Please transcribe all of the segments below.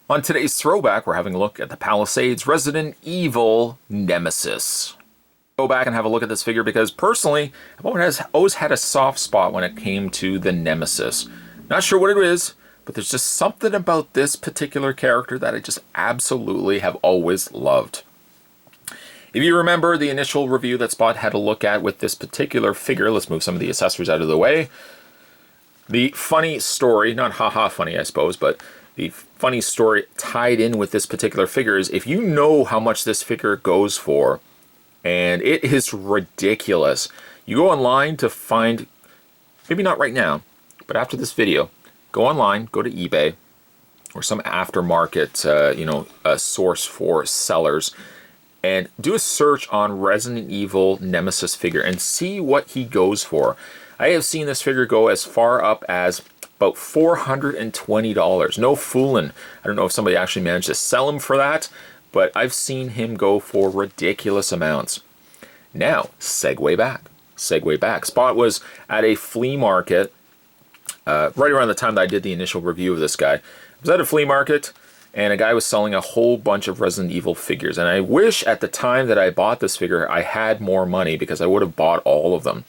On today's throwback, we're having a look at the Palisades Resident Evil Nemesis. Go back and have a look at this figure because personally, I've always had a soft spot when it came to the Nemesis. Not sure what it is, but there's just something about this particular character that I just absolutely have always loved. If you remember the initial review that Spot had a look at with this particular figure, let's move some of the accessories out of the way. The funny story, not haha funny I suppose, but the funny story tied in with this particular figure is if you know how much this figure goes for, and it is ridiculous. You go online to find, maybe not right now, but after this video, go online, go to eBay, or some aftermarket, source for sellers, and do a search on Resident Evil Nemesis figure and see what he goes for. I have seen this figure go as far up as about $420. No fooling. I don't know if somebody actually managed to sell him for that, but I've seen him go for ridiculous amounts. Now, segue back. Spot was at a flea market right around the time that I did the initial review of this guy. I was at a flea market, and a guy was selling a whole bunch of Resident Evil figures. And I wish at the time that I bought this figure, I had more money because I would have bought all of them.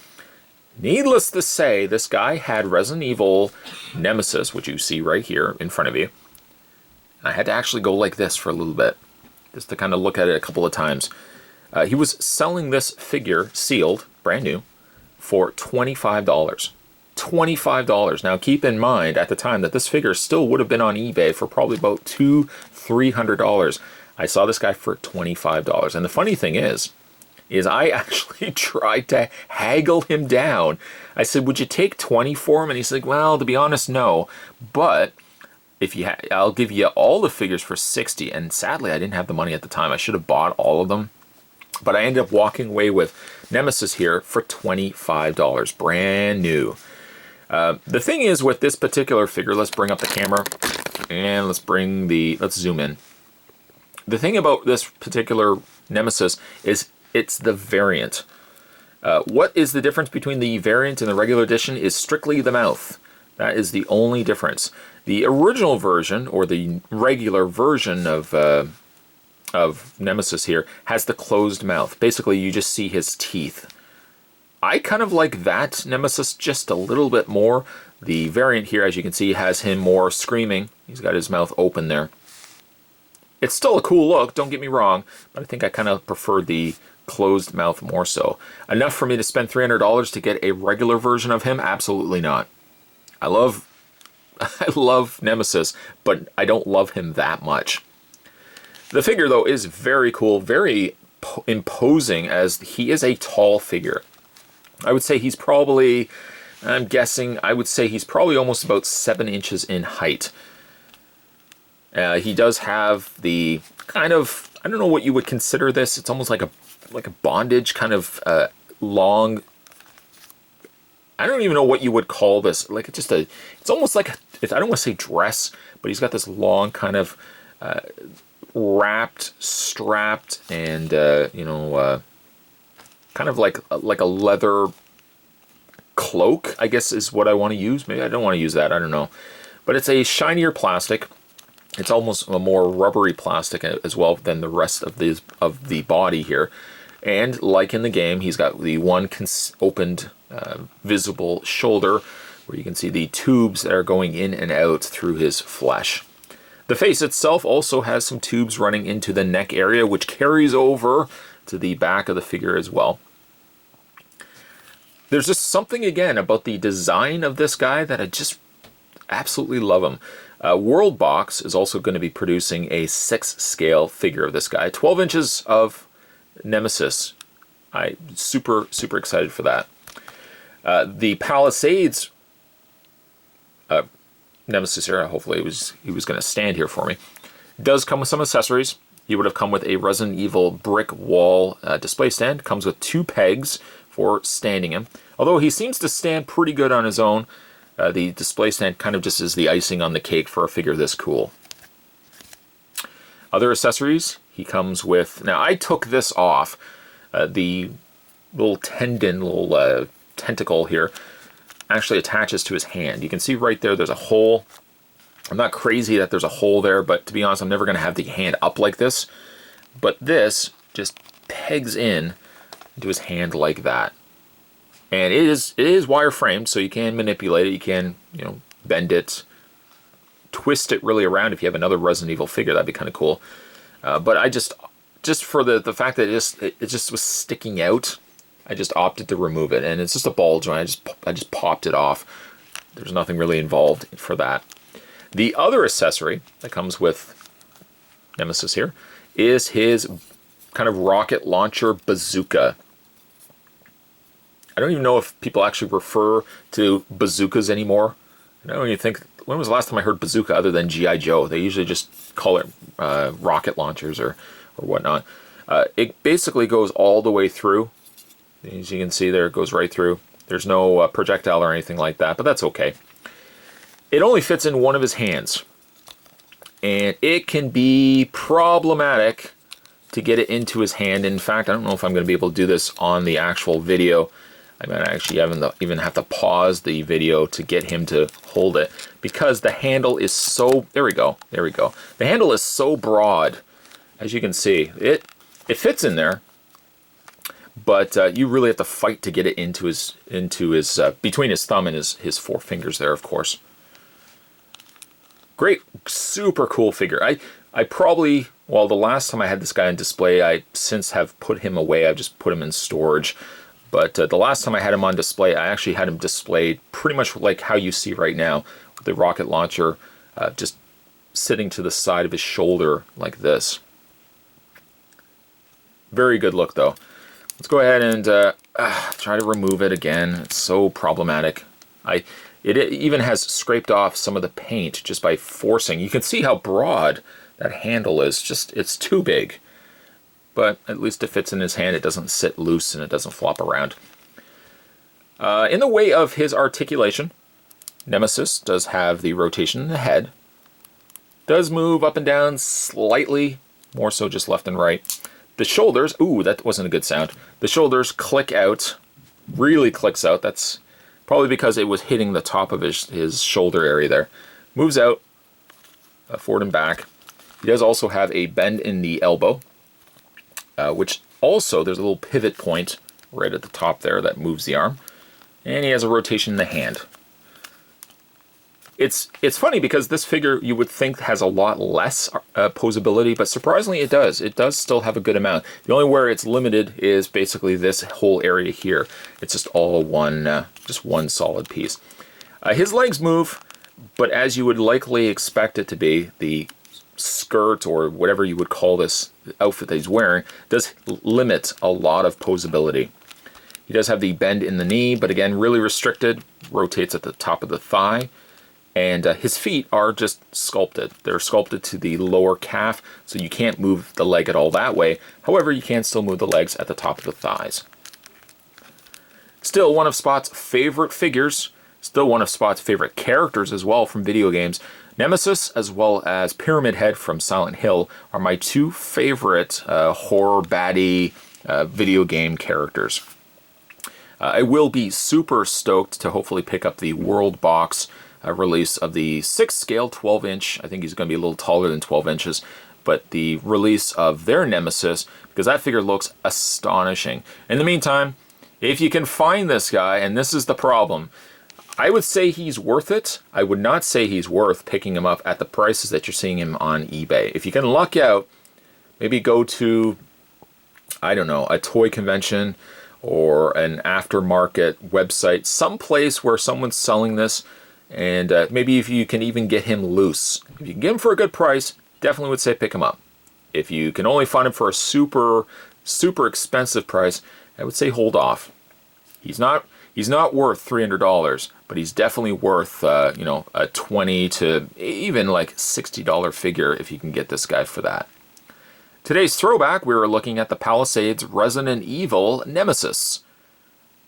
Needless to say, this guy had Resident Evil Nemesis, which you see right here in front of you. I had to actually go like this for a little bit, just to kind of look at it a couple of times. He was selling this figure, sealed, brand new, for $25. $25. Now keep in mind, at the time, that this figure still would have been on eBay for probably about $200-300. I saw this guy for $25. And the funny thing is I actually tried to haggle him down. I said, would you take 20 for him? And he's like, well, to be honest, no. But if you I'll give you all the figures for 60. And sadly, I didn't have the money at the time. I should have bought all of them. But I ended up walking away with Nemesis here for $25, brand new. The thing is with this particular figure, let's bring up the camera and let's zoom in. The thing about this particular Nemesis is it's the variant. What is the difference between the variant and the regular edition is strictly the mouth. That is the only difference. The original version, or the regular version of Nemesis here, has the closed mouth. Basically, you just see his teeth. I kind of like that Nemesis just a little bit more. The variant here, as you can see, has him more screaming. He's got his mouth open there. It's still a cool look, don't get me wrong, but I think I kind of prefer the closed mouth more so. Enough for me to spend $300 to get a regular version of him? Absolutely not. I love Nemesis, but I don't love him that much. The figure, though, is very cool, very imposing, as he is a tall figure. I would say he's probably, I would say he's probably almost about 7 inches in height. He does have the kind of, I don't know what you would consider this. It's almost like a bondage kind of long, I don't even know what you would call this. Like it's almost like, I don't want to say dress, but he's got this long kind of wrapped, strapped, and kind of like a leather cloak, I guess is what I want to use. Maybe I don't want to use that, I don't know. But it's a shinier plastic. It's almost a more rubbery plastic as well than the rest of the body here. And like in the game, he's got the one opened visible shoulder where you can see the tubes that are going in and out through his flesh. The face itself also has some tubes running into the neck area, which carries over to the back of the figure as well. There's just something, again, about the design of this guy that I just absolutely love him. World Box is also going to be producing a 6-scale figure of this guy. 12 inches of Nemesis. I'm super, super excited for that. The Palisades Nemesis here, hopefully he was going to stand here for me, does come with some accessories. He would have come with a Resident Evil brick wall display stand. Comes with 2 pegs for standing him. Although he seems to stand pretty good on his own, the display stand kind of just is the icing on the cake for a figure this cool. Other accessories, he comes with... Now, I took this off. The little tentacle here actually attaches to his hand. You can see right there, there's a hole I'm not crazy that there's a hole there, but to be honest, I'm never going to have the hand up like this. But this just pegs in into his hand like that. And it is wireframed, so you can manipulate it. You can, you know, bend it, twist it really around. If you have another Resident Evil figure, that'd be kind of cool. But I just for the fact that it just was sticking out, I just opted to remove it. And it's just a ball joint. I just popped it off. There's nothing really involved for that. The other accessory that comes with Nemesis here is his kind of rocket launcher bazooka. I don't even know if people actually refer to bazookas anymore. I don't even think, when was the last time I heard bazooka other than G.I. Joe? They usually just call it rocket launchers or whatnot. It basically goes all the way through. As you can see there, it goes right through. There's no projectile or anything like that, but that's okay. It only fits in one of his hands. And it can be problematic to get it into his hand. In fact, I don't know if I'm going to be able to do this on the actual video. I might actually even have to pause the video to get him to hold it, because the handle is so, there we go. The handle is so broad, as you can see. It fits in there, but you really have to fight to get it into his between his thumb and his four fingers there, of course. Great, super cool figure. I probably, well, the last time I had this guy on display, I since have put him away. I've just put him in storage. But the last time I had him on display, I actually had him displayed pretty much like how you see right now, with the rocket launcher just sitting to the side of his shoulder like this. Very good look, though. Let's go ahead and try to remove it again. It's so problematic. It even has scraped off some of the paint just by forcing. You can see how broad that handle is. Just, it's too big. But at least it fits in his hand. It doesn't sit loose and it doesn't flop around. In the way of his articulation, Nemesis does have the rotation in the head. Does move up and down slightly, more so just left and right. The shoulders, ooh, that wasn't a good sound. The shoulders click out, really clicks out. That's probably because it was hitting the top of his shoulder area there. Moves out, forward and back. He does also have a bend in the elbow. Which also, there's a little pivot point right at the top there that moves the arm. And he has a rotation in the hand. It's funny because this figure you would think has a lot less posability, but surprisingly it does. It does still have a good amount. The only where it's limited is basically this whole area here. It's just all just one solid piece. His legs move, but as you would likely expect it to be, the skirt or whatever you would call this outfit that he's wearing does limit a lot of posability. He does have the bend in the knee, but again, really restricted. Rotates at the top of the thigh. And his feet are just sculpted. They're sculpted to the lower calf, so you can't move the leg at all that way. However, you can still move the legs at the top of the thighs. Still one of Spot's favorite figures. Still one of Spot's favorite characters as well from video games. Nemesis, as well as Pyramid Head from Silent Hill, are my two favorite horror baddie video game characters. I will be super stoked to hopefully pick up the World Box release of the 6th scale 12-inch. I think he's going to be a little taller than 12 inches. But the release of their Nemesis, because that figure looks astonishing. In the meantime, if you can find this guy, and this is the problem, I would say he's worth it. I would not say he's worth picking him up at the prices that you're seeing him on eBay. If you can luck out, maybe go to, I don't know, a toy convention or an aftermarket website, someplace where someone's selling this, and maybe if you can even get him loose. If you can get him for a good price, definitely would say pick him up. If you can only find him for a super, super expensive price, I would say hold off. He's not worth $300, but he's definitely worth, you know, a $20 to even like $60 figure if you can get this guy for that. Today's throwback, we were looking at the Palisades Resident Evil Nemesis.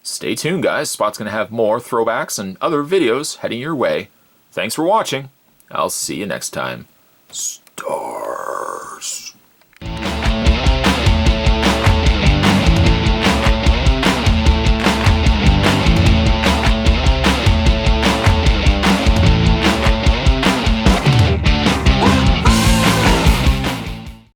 Stay tuned, guys. Spot's going to have more throwbacks and other videos heading your way. Thanks for watching. I'll see you next time. Star.